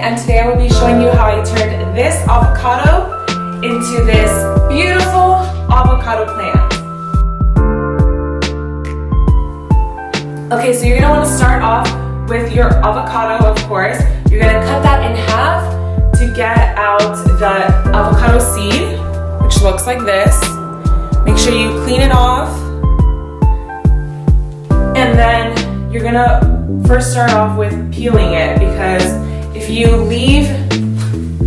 and today I will be showing you how I turned this avocado into this beautiful avocado plant. Okay, so you're gonna want to start off with your avocado, of course. You're gonna cut that in half to get out the avocado seed, which looks like this. Make sure you clean it off. And then you're gonna first start off with peeling it, because if you leave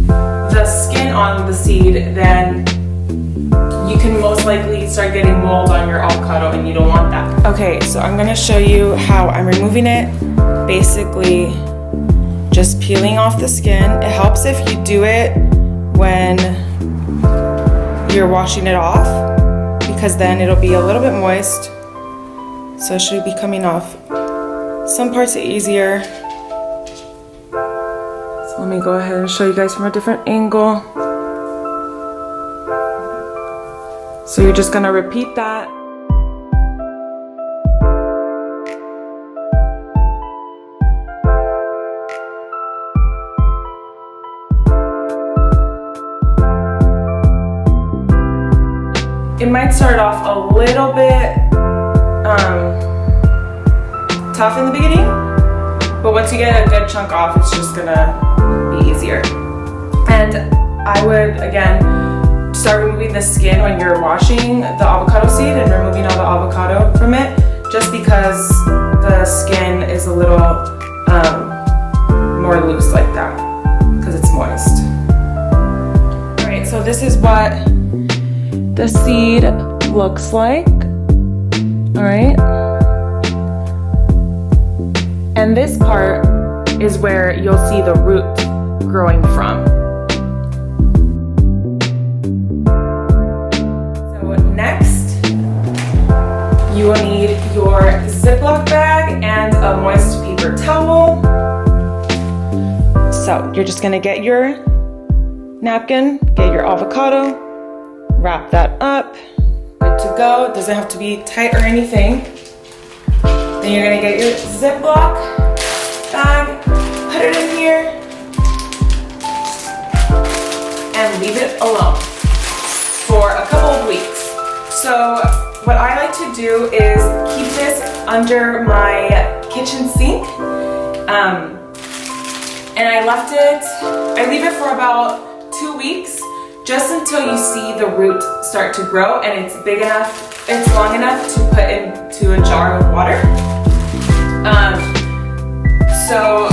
the skin on the seed, then you can most likely start getting mold on your avocado, and you don't want that. Okay, so I'm gonna show you how I'm removing it. Basically, just peeling off the skin. It helps if you do it when you're washing it off, because then it'll be a little bit moist. So it should be coming off. Some parts are easier. So let me go ahead and show you guys from a different angle. So you're just gonna repeat that. It might start off a little bit tough in the beginning, but once you get a good chunk off, it's just gonna be easier. And I would, again, start removing the skin when you're washing the avocado seed and removing all the avocado from it, just because the skin is a little more loose like that, because it's moist. All right, so this is what the seed looks like. All right. And this part is where you'll see the root growing from. So next, you will need your Ziploc bag and a moist paper towel. So you're just gonna get your napkin, get your avocado, wrap that up, good to go. It doesn't have to be tight or anything. Then you're gonna get your Ziploc bag, put it in here, and leave it alone for a couple of weeks. So what I like to do is keep this under my kitchen sink, and I leave it for about 2 weeks, just until you see the root start to grow and it's big enough, it's long enough to put into a jar of water. So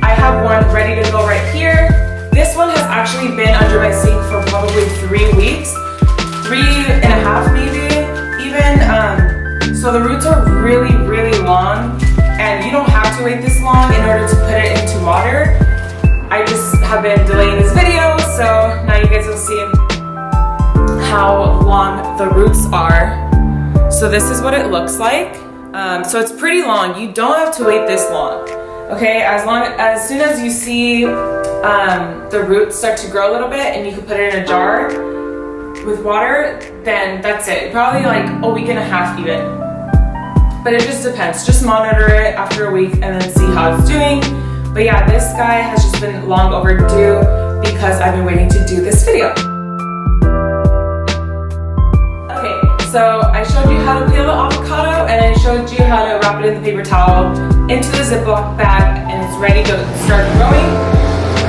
I have one ready to go right here. This one has actually been under my sink for probably 3 weeks, 3.5 maybe even. So the roots are really, really long, and you don't have to wait this long in order to put it into water. I just have been delaying this video, so now you guys will see how long the roots are. So this is what it looks like. So it's pretty long. You don't have to wait this long. Okay, as soon as you see the roots start to grow a little bit and you can put it in a jar with water, then that's it. Probably like a week and a half even. But it just depends. Just monitor it after a week and then see how it's doing. But yeah, this guy has just been long overdue because I've been waiting to do this video. Okay, so I showed you how to peel the avocado, and I showed you how to wrap it in the paper towel into the Ziploc bag, and it's ready to start growing.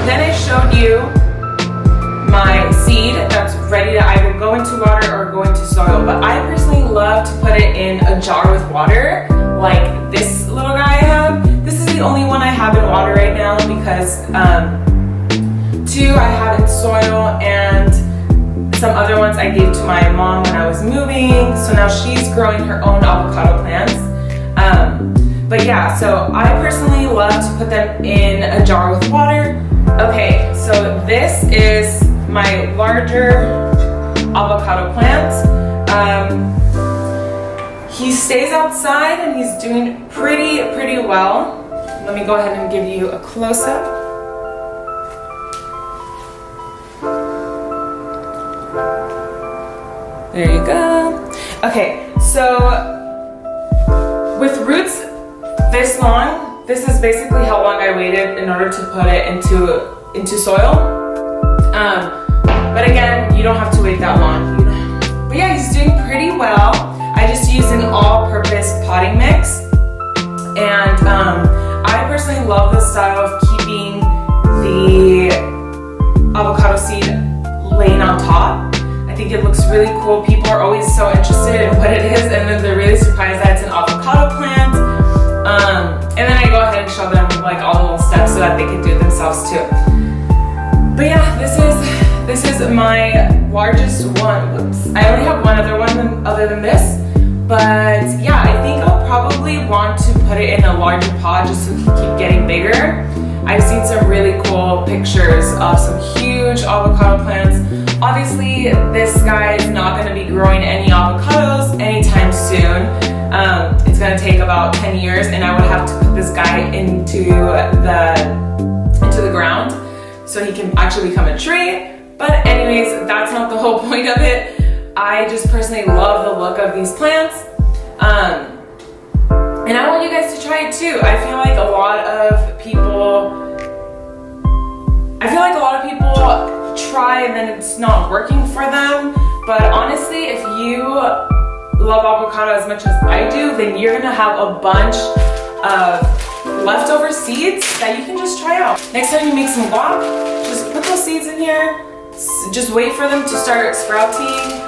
Then I showed you my seed that's ready to either go into water or go into soil. But I personally love to put it in a jar with water, like this little guy I have. This is the only one I have in water right now, because 2 I have in soil, and some other ones I gave to my mom when I was moving. So now she's growing her own avocado plants. But yeah, so I personally love to put them in a jar with water. Okay, so this is my larger avocado plant. He stays outside and he's doing pretty well. Let me go ahead and give you a close-up. There you go. Okay, so with roots this long, this is basically how long I waited in order to put it into soil. But again, you don't have to wait that long. But yeah, he's doing pretty well. I just used an all-purpose potting mix. And I personally love the style of keeping the avocado seed laying on top. I think it looks really cool. People are always so interested in what it is, and then they're really surprised that it's an avocado plant. And then I go ahead and show them like all the little steps so that they can do it themselves too. But yeah, this is my largest one. Whoops. I only have one other one other than this. But yeah, I think I'll probably want to put it in a larger pot just so it can keep getting bigger. I've seen some really cool pictures of some huge avocado plants. Obviously, this guy is not going to be growing any avocados anytime soon. It's going to take about 10 years, and I would have to put this guy into the ground so he can actually become a tree. But anyways, that's not the whole point of it. I just personally love the look of these plants. And I want you guys to try it too. I feel like a lot of people try and then it's not working for them. But honestly, if you love avocado as much as I do, then you're gonna have a bunch of leftover seeds that you can just try out. Next time you make some guac, just put those seeds in here. Just wait for them to start sprouting.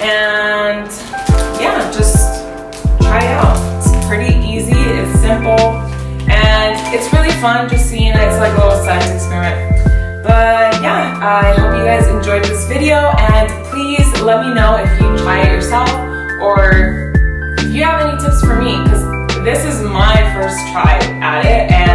And yeah, just try it out. It's pretty easy, it's simple, and it's really fun just seeing it. It's like a little science experiment. But yeah, I hope you guys enjoyed this video, and please let me know if you try it yourself or if you have any tips for me, because this is my first try at it, and